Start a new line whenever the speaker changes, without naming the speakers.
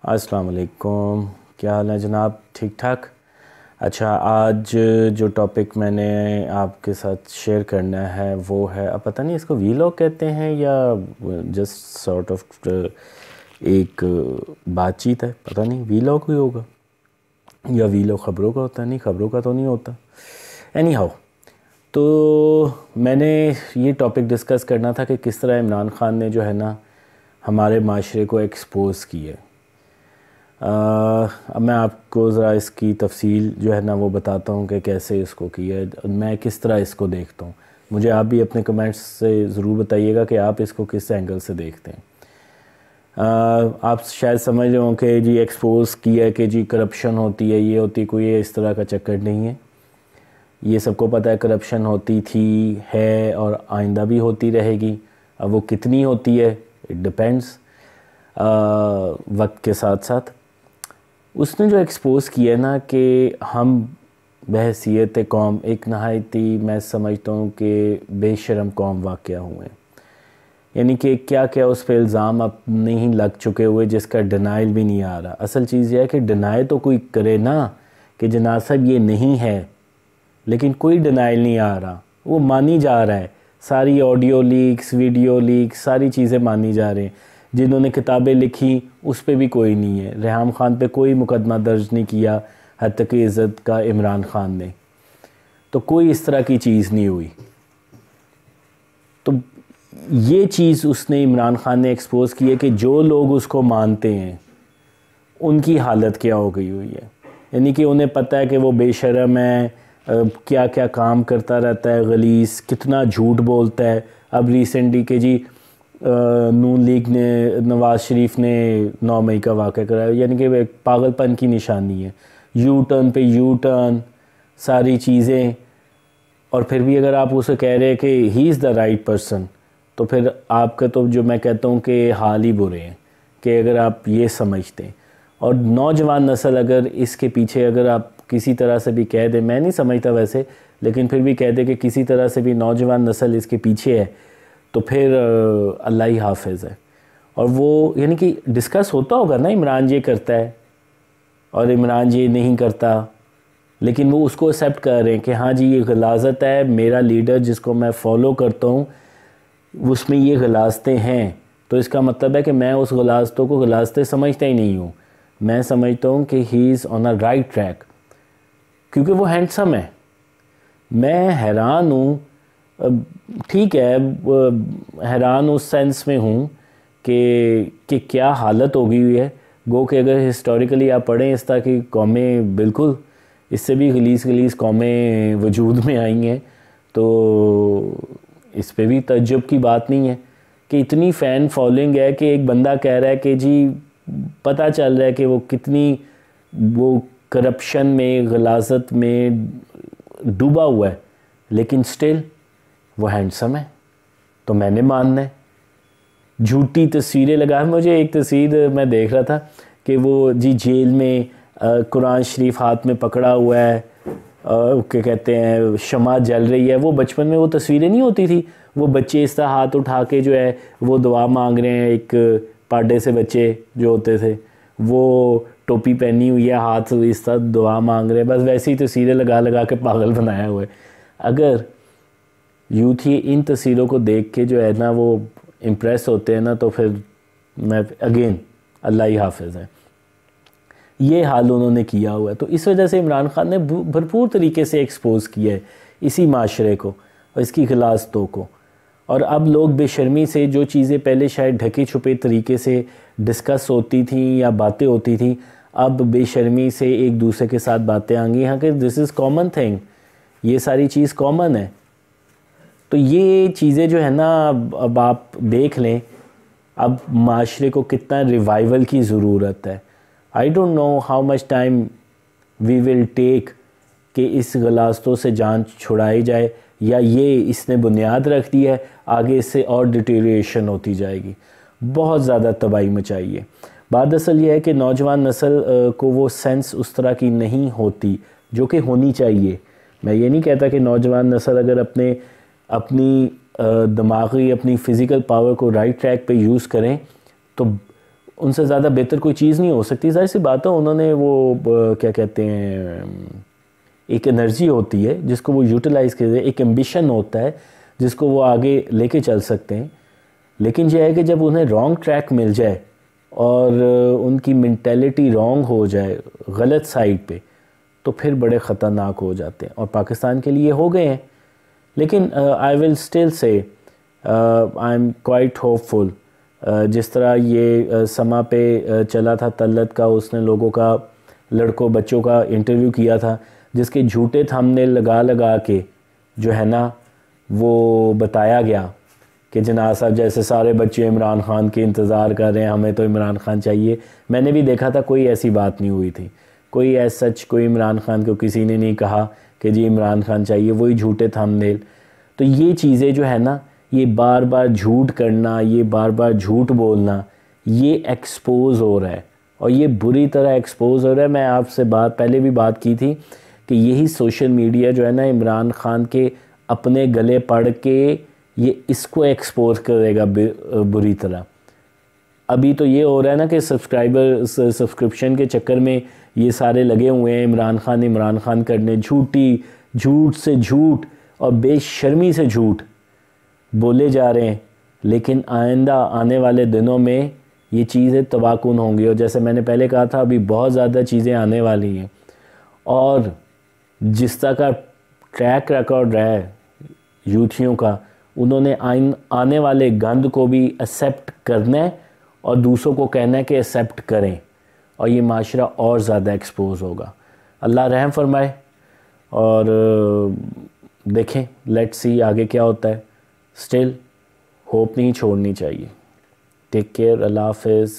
अस्सलाम वालेकुम। क्या हाल है जनाब? ठीक ठाक। अच्छा, आज जो टॉपिक मैंने आपके साथ शेयर करना है वो है, अब पता नहीं इसको वीलॉग कहते हैं या जस्ट सॉर्ट ऑफ एक बातचीत है। पता नहीं वीलॉग ही होगा या वीलॉग ख़बरों का होता है। नहीं, ख़बरों का तो नहीं होता। एनी हाउ, तो मैंने ये टॉपिक डिस्कस करना था कि किस तरह इमरान ख़ान ने जो है ना हमारे माशरे को एक्सपोज़ किया है। अब मैं आपको ज़रा इसकी तफसील जो है ना वो बताता हूँ कि कैसे इसको किया है, मैं किस तरह इसको देखता हूँ। मुझे आप भी अपने कमेंट्स से ज़रूर बताइएगा कि आप इसको किस एंगल से देखते हैं। आप शायद समझ रहे हो कि जी एक्सपोज़ किया है कि जी करप्शन होती है, ये होती, कोई इस तरह का चक्कर नहीं है। ये सबको पता है करप्शन होती थी, है और आइंदा भी होती रहेगी। अब वो कितनी होती है इट डिपेंड्स वक्त के साथ साथ। उसने जो एक्सपोज़ किया ना कि हम बहसीयत कौम एक नहायती, मैं समझता हूँ कि बेशरम कौम वाक़या हुए हैं। यानी कि क्या क्या उस पर इल्ज़ाम अब नहीं लग चुके हुए जिसका डिनाइल भी नहीं आ रहा। असल चीज़ यह है कि डिनाई तो कोई करे ना कि जनाब साहब ये नहीं है, लेकिन कोई डिनाइल नहीं आ रहा, वो मानी जा रहा है। सारी ऑडियो लीक्स, वीडियो लीक्स, सारी चीज़ें मानी जा रही हैं। जिन्होंने किताबें लिखी उस पर भी कोई नहीं है। रेहाम ख़ान पे कोई मुकदमा दर्ज नहीं किया, हत्या की इज़्ज़त का इमरान ख़ान ने, तो कोई इस तरह की चीज़ नहीं हुई। तो ये चीज़ उसने इमरान ख़ान ने एक्सपोज़ की है कि जो लोग उसको मानते हैं उनकी हालत क्या हो गई हुई है। यानी कि उन्हें पता है कि वो बेशरम है, क्या क्या काम करता रहता है, गलीस कितना झूठ बोलता है। अब रिसेंटली के जी नून लीग ने, नवाज़ शरीफ ने 9 मई का वाक़या कराया, यानी कि एक पागलपन की निशानी है। यू टर्न पे यू टर्न, सारी चीज़ें। और फिर भी अगर आप उसे कह रहे हैं कि he is the right person, तो फिर आपका तो जो मैं कहता हूँ कि हाल ही बुरे हैं कि अगर आप ये समझते हैं। और नौजवान नस्ल अगर इसके पीछे, अगर आप किसी तरह से भी कह दें, मैं नहीं समझता वैसे, लेकिन फिर भी कह दें कि किसी तरह से भी नौजवान नस्ल इसके पीछे है, तो फिर अल्लाह ही हाफिज़ है। और वो यानी कि डिस्कस होता होगा ना, इमरान ये करता है और इमरान ये नहीं करता, लेकिन वो उसको एक्सेप्ट कर रहे हैं कि हाँ जी ये गलाजत है, मेरा लीडर जिसको मैं फ़ॉलो करता हूँ उसमें ये गलाजतें हैं, तो इसका मतलब है कि मैं उस गलाजतों को गलाजतें समझता ही नहीं हूँ। मैं समझता हूँ कि he is on a right track, क्योंकि वो हैंडसम है। मैं हैरान हूँ, ठीक है, हैरान उस सेंस में हूँ कि क्या हालत हो गई हुई है। गो कि अगर हिस्टोरिकली आप पढ़ें इस तरह की कौमें, बिल्कुल इससे भी गलीस गलीस कौमें वजूद में आई हैं, तो इस पे भी तज्जुब की बात नहीं है कि इतनी फ़ैन फॉलोइंग है कि एक बंदा कह रहा है कि जी पता चल रहा है कि वो कितनी वो करप्शन में, गलाजत में डूबा हुआ है, लेकिन स्टिल वो हैंडसम है, तो मैंने मानना है। झूठी तस्वीरें लगा, मुझे एक तस्वीर मैं देख रहा था कि वो जी जेल में कुरान शरीफ हाथ में पकड़ा हुआ है, क्या कहते हैं, शमा जल रही है। वो बचपन में वो तस्वीरें नहीं होती थी, वो बच्चे इस तरह हाथ उठा के जो है वो दुआ मांग रहे हैं, एक पाडे से बच्चे जो होते थे वो टोपी पहनी हुई है, हाथ इस तरह दुआ मांग रहे हैं, बस वैसी तस्वीरें लगा लगा के पागल बनाया हुआ है। अगर यूथ ही इन तस्वीरों को देख के जो है ना वो इम्प्रेस होते हैं ना, तो फिर मैं अगेन अल्लाह ही हाफिज़ है। ये हाल उन्होंने किया हुआ है, तो इस वजह से इमरान ख़ान ने भरपूर तरीके से एक्सपोज़ किया है इसी माशरे को और इसकी गिलास्तों को। और अब लोग बेशर्मी से जो चीज़ें पहले शायद ढके छुपे तरीके से डिस्कस होती थी या बातें होती थी, अब बेशर्मी से एक दूसरे के साथ बातें आ गई हैं कि दिस इज़ कॉमन थिंग, ये सारी चीज़ कॉमन है। तो ये चीज़ें जो है ना, अब आप देख लें अब माशरे को कितना रिवाइवल की ज़रूरत है। I don't know how much time we will take कि इस गलास्तों से जान छुड़ाई जाए, या ये इसने बुनियाद रख दी है, आगे इससे और डिटेरिएशन होती जाएगी। बहुत ज़्यादा तबाही मचाई है। बात असल ये है कि नौजवान नस्ल को वो सेंस उस तरह की नहीं होती जो कि होनी चाहिए। मैं ये नहीं कहता कि नौजवान नस्ल अगर अपनी दिमागी, अपनी फ़िज़िकल पावर को राइट ट्रैक पे यूज़ करें तो उनसे ज़्यादा बेहतर कोई चीज़ नहीं हो सकती। ज़ाहिर सी बात है, उन्होंने वो क्या कहते हैं, एक एनर्जी होती है जिसको वो यूटिलाइज़ करते हैं, एक एम्बिशन होता है जिसको वो आगे लेके चल सकते हैं। लेकिन यह है कि जब उन्हें रॉन्ग ट्रैक मिल जाए और उनकी मेंटेलिटी रॉन्ग हो जाए, गलत साइड पे, तो फिर बड़े ख़तरनाक हो जाते हैं और पाकिस्तान के लिए हो गए हैं। लेकिन I will still say I am quite hopeful. जिस तरह ये समा पे चला था तल्लत का, उसने लोगों का, लड़कों बच्चों का इंटरव्यू किया था, जिसके झूठे थंबनेल लगा लगा के जो है ना वो बताया गया कि जनाब साहब जैसे सारे बच्चे इमरान खान के इंतज़ार कर रहे हैं, हमें तो इमरान खान चाहिए। मैंने भी देखा था, कोई ऐसी बात नहीं हुई थी, कोई ऐसा सच कोई इमरान खान को किसी ने नहीं कहा कि जी इमरान खान चाहिए, वही झूठे थंबनेल। तो ये चीज़ें जो है ना, ये बार बार झूठ करना, ये बार बार झूठ बोलना, ये एक्सपोज़ हो रहा है और ये बुरी तरह एक्सपोज़ हो रहा है। मैं आपसे पहले भी बात की थी कि यही सोशल मीडिया जो है ना, इमरान खान के अपने गले पड़ के ये इसको एक्सपोज करेगा बुरी तरह। अभी तो ये हो रहा है ना कि सब्सक्रिप्शन के चक्कर में ये सारे लगे हुए हैं इमरान खान करने, झूठ से झूठ और बेशर्मी से झूठ बोले जा रहे हैं। लेकिन आइंदा आने वाले दिनों में ये चीज़ें तबाहकुन होंगी और जैसे मैंने पहले कहा था, अभी बहुत ज़्यादा चीज़ें आने वाली हैं और जिस तरह का ट्रैक रिकॉर्ड रहा है यूथियों का, उन्होंने आने वाले गंद को भी एक्सेप्ट करना है और दूसरों को कहना है कि एक्सेप्ट करें और ये माशरा और ज़्यादा एक्सपोज होगा। अल्लाह रहम फरमाए और देखें, लेट्स सी आगे क्या होता है। स्टिल होप नहीं छोड़नी चाहिए। टेक केयर, अल्लाह हाफिज़।